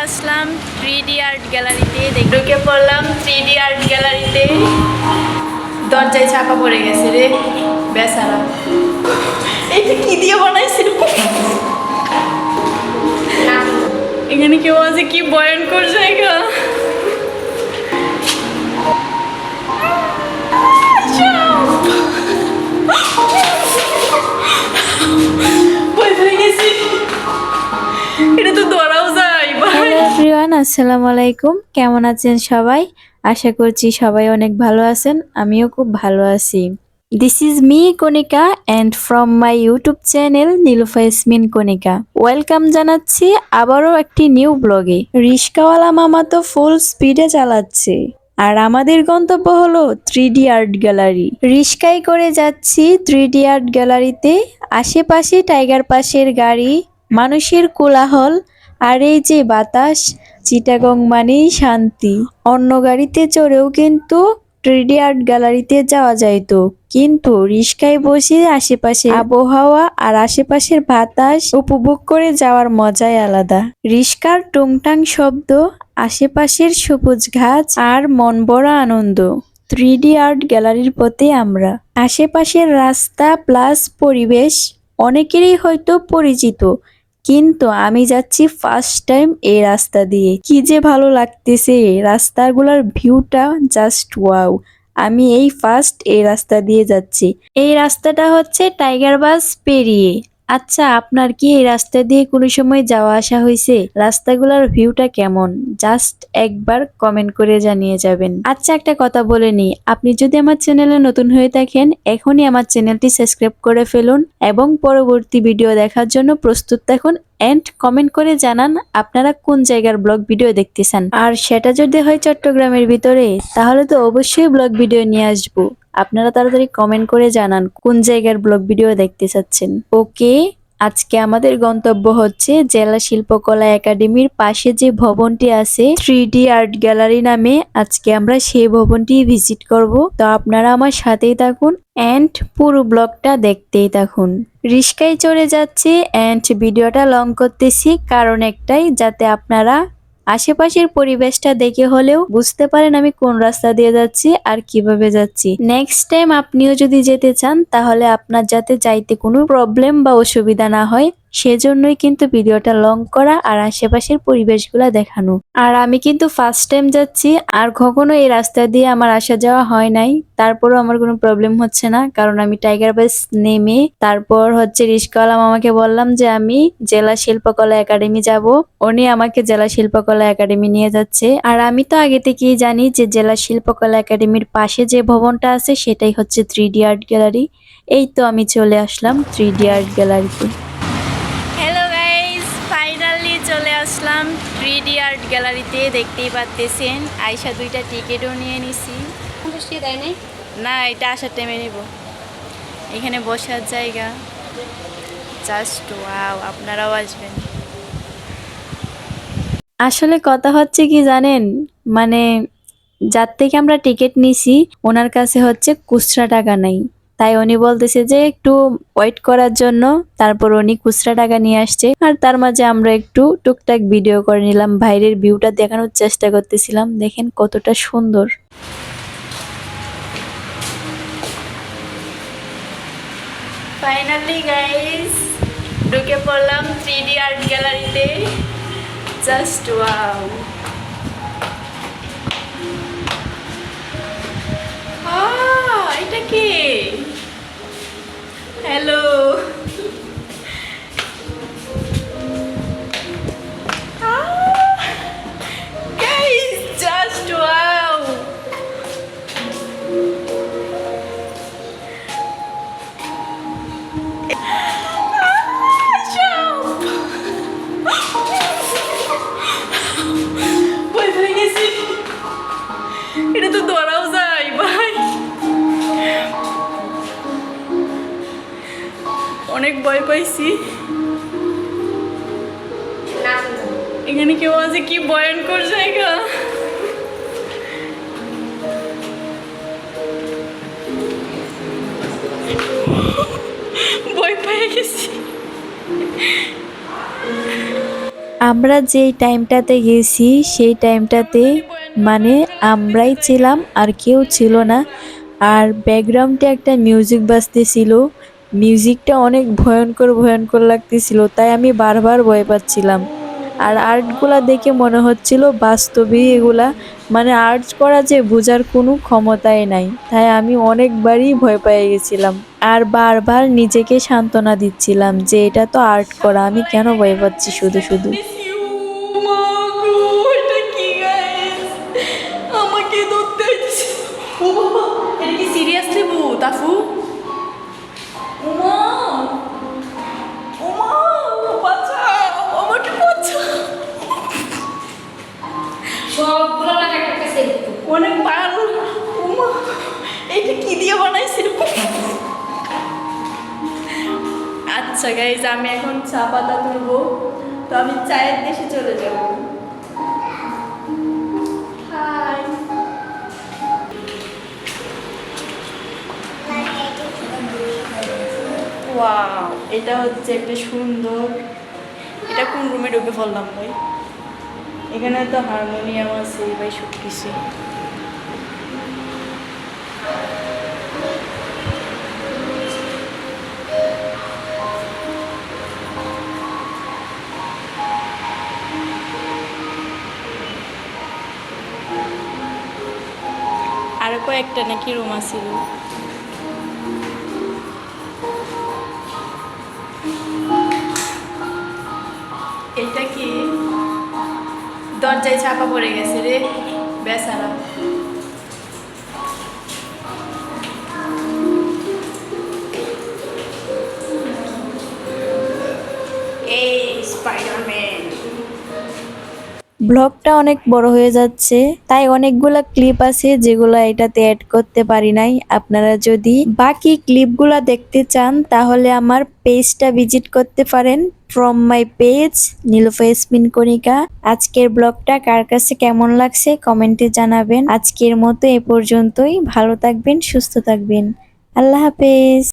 আসলাম 3D art গ্যালারিতে। ঢুকে পড়লাম 3D আর্ট গ্যালারিতে। দরজায় চাপা পড়ে গেছে রে বেচারা। এইটা কি দিয়ে বানাইছে? এখানে কেউ আছে? কি ভয়ঙ্কর জায়গা। এটা তো ধরাও যায়। হ্যালো এভরিওয়ান, আসসালামু আলাইকুম। কেমন আছেন সবাই? আশা করছি সবাই অনেক ভালো আছেন। আমিও খুব ভালো আছি। This is me Kanika and from my YouTube channel Nilufa Yasmin Kanika. Welcome জানাচ্ছি আবারও একটি নিউ ব্লগে। রিস্কাওয়ালা মামা তো ফুল স্পিডে চালাচ্ছে, আর আমাদের গন্তব্য হলো 3D আর্ট গ্যালারি। রিস্কায় করে যাচ্ছি 3D আর্ট গ্যালারিতে। আশেপাশে টাইগার পাশের গাড়ি, মানুষের কোলাহল, আর এই যে বাতাস, চিটাগং মানেই শান্তি। অন্য গাড়িতে চড়েও কিন্তু 3D আর্ট গ্যালারিতে যাওয়া যাইতো, কিন্তু রিস্কায় বসে আশেপাশে আবহাওয়া আর আশেপাশের বাতাস উপভোগ করে যাওয়ার মজাই আলাদা। রিস্কার টুংটাং শব্দ, আশেপাশের সবুজ ঘাস আর মন বড় আনন্দ। 3D আর্ট গ্যালারির পথে আমরা। আশেপাশের রাস্তা প্লাস পরিবেশ অনেকেরই হয়তো পরিচিত, কিন্তু আমি যাচ্ছি ফার্স্ট টাইম এই রাস্তা দিয়ে। কি যে ভালো লাগতেছে, রাস্তাগুলোর ভিউটা জাস্ট ওয়াও। আমি এই ফার্স্ট এই রাস্তা দিয়ে যাচ্ছি। এই রাস্তাটা হচ্ছে টাইগার বাস পেরিয়ে। আচ্ছা, আপনার কি এই রাস্তা দিয়ে কোনো সময় যাওয়া আসা হয়েছে? রাস্তাগুলোর ভিউটা কেমন জাস্ট একবার কমেন্ট করে জানিয়ে যাবেন। আচ্ছা, একটা কথা বলে নি, আপনি যদি আমার চ্যানেলে নতুন হয়ে থাকেন এখনই আমার চ্যানেলটি সাবস্ক্রাইব করে ফেলুন এবং পরবর্তী ভিডিও দেখার জন্য প্রস্তুত থাকুন। এন্ড কমেন্ট করে জানান আপনারা কোন জায়গার ব্লগ ভিডিও দেখতে চান। আর সেটা যদি হয় চট্টগ্রামের ভিতরে, তাহলে তো অবশ্যই ব্লগ ভিডিও নিয়ে আসবো। আপনারা তাড়াতাড়ি কমেন্ট করে জানান কোন জায়গার ব্লগ ভিডিও দেখতে চাচ্ছেন। ওকে, আজকে আমাদের গন্তব্য হচ্ছে জেলা শিল্পকলা একাডেমির পাশে যে ভবনটি আছে 3D আর্ট গ্যালারি নামে। আজকে আমরা সেই ভবনটি ভিজিট করব। তো আপনারা আমার সাথেই থাকুন এন্ড পুরো ব্লগটা দেখতেই থাকুন। রিস্কায় চড়ে যাচ্ছে এন্ড ভিডিওটা লং করতেছি, কারণ একটাই, যাতে আপনারা আশেপাশের পরিবেশটা দেখে হলেও বুঝতে পারেন আমি কোন রাস্তা দিয়ে যাচ্ছি আর কিভাবে যাচ্ছি। নেক্সট টাইম আপনিও যদি যেতে চান, তাহলে আপনার যাতে যাইতে কোনো প্রবলেম বা অসুবিধা না হয়, সেজন্যই কিন্তু ভিডিওটা লং করা আর আশেপাশের পরিবেশগুলা দেখানো। আর আমি কিন্তু ফার্স্ট টাইম যাচ্ছি, আর কখনো এই রাস্তা দিয়ে আমার আসা যাওয়া হয় নাই। তারপরও আমার কোনো প্রবলেম হচ্ছে না, কারণ আমি টাইগার বাস নেমে তারপর হচ্ছে রিস্কাওয়ালা মামাকে বললাম যে আমি জেলা শিল্পকলা একাডেমি যাব। উনি আমাকে জেলা শিল্পকলা একাডেমি নিয়ে যাচ্ছে। আর আমি তো আগে থেকেই জানি যে জেলা শিল্পকলা একাডেমির পাশে যে ভবনটা আছে সেটাই হচ্ছে 3D আর্ট গ্যালারি। এই তো আমি চলে আসলাম 3D আর্ট গ্যালারিতে। হ্যালো গাইস, ফাইনালি চলে আসলাম 3D আর্ট গ্যালারিতে। দেখতেই পাচ্ছেন আয়শা দুইটা টিকিটও নিয়ে নিছি। না, এটা আসার টাইমে নিব। এখানে বসার জায়গা জাস্ট ওয়াও, আপনারাও আসবেন। আসলে কথা হচ্ছে কি জানেন, মানে যার থেকে আমরা টিকিট নিছি ওনার কাছে হচ্ছে খুচরা টাকা নাই, তাই উনি বলতেছে যে একটু ওয়েট করার জন্য। তারপর উনি খুচরা টাকা নিয়ে আসছে, আর তার মাঝে আমরা একটু টুকটাক ভিডিও করে নিলাম। বাইরের ভিউটা দেখানোর চেষ্টা করতেছিলাম। দেখেন কতটা সুন্দর। ফাইনালি গাইস ঢুকে পড়লাম 3D আর্ট গ্যালারিতে। Just wow. এটা কি? Hello, guys just wow. এটা তো ধরাও যায় ভাই, অনেক ভয় পাইছি। এখানে কেউ আছে? কি ভয়ঙ্কর জায়গা। ভয় পেয়ে গেছি। আমরা যেই টাইমটাতে গেছি সেই টাইমটাতে মানে আমরাই ছিলাম আর কেউ ছিল না। আর ব্যাকগ্রাউন্ডে একটা মিউজিক বাজতেছিল। মিউজিকটা অনেক ভয়ঙ্কর ভয়ঙ্কর লাগতেছিল, তাই আমি বারবার ভয় পাচ্ছিলাম। আর আর্টগুলা দেখে মনে হচ্ছিল বাস্তবেই এগুলা, মানে আর্ট করা যে বোঝার কোনো ক্ষমতাই নাই, তাই আমি অনেকবারই ভয় পেয়ে গেছিলাম। আর বারবার নিজেকে সান্ত্বনা দিচ্ছিলাম যে এটা তো আর্ট করা, আমি কেন ভয় পাচ্ছি শুধু শুধু। মা গো, এটা কি গাইস? আমাকে ধরতে হইতেছে। ও বাবা, এটা কি সিরিয়াসলি ভূত আফু? ওমা, ওমা, বাঁচাও, আমাকে বাঁচাও। সবগুলো লাগা একটা কাছে অনেক ভালো। ওমা, এটা কি দিয়ে বানাইছে? আচ্ছা গাইজ, আমি এখন চা পাতা তুলবো, তো আমি চায়ের দেশে চলে যাব। হাই। ওয়াও, এটা হচ্ছে একটা সুন্দর, এটা কোন রুমে ঢুকে পড়লাম ভাই? এখানে তো হারমোনিয়াম আছে ভাই, সব কিছু। আরো কয়েকটা নাকি রুম আছে। এটা কি দরজায় চাপা পড়ে গেছে রে বেচারা। এই স্পাইডারম্যান। ব্লগটা অনেক বড় হয়ে যাচ্ছে, তাই অনেকগুলা ক্লিপ আছে যেগুলা এটাতে অ্যাড করতে পারি নাই। আপনারা যদি বাকি ক্লিপগুলা দেখতে চান তাহলে আমার পেজটা ভিজিট করতে পারেন, from my page Nilufa Yasmin Kanika. আজকের ব্লগটা কার কাছে কেমন লাগছে কমেন্টে জানাবেন। আজকের মতো এ পর্যন্তই, ভালো থাকবেন, সুস্থ থাকবেন, আল্লাহ হাফেজ।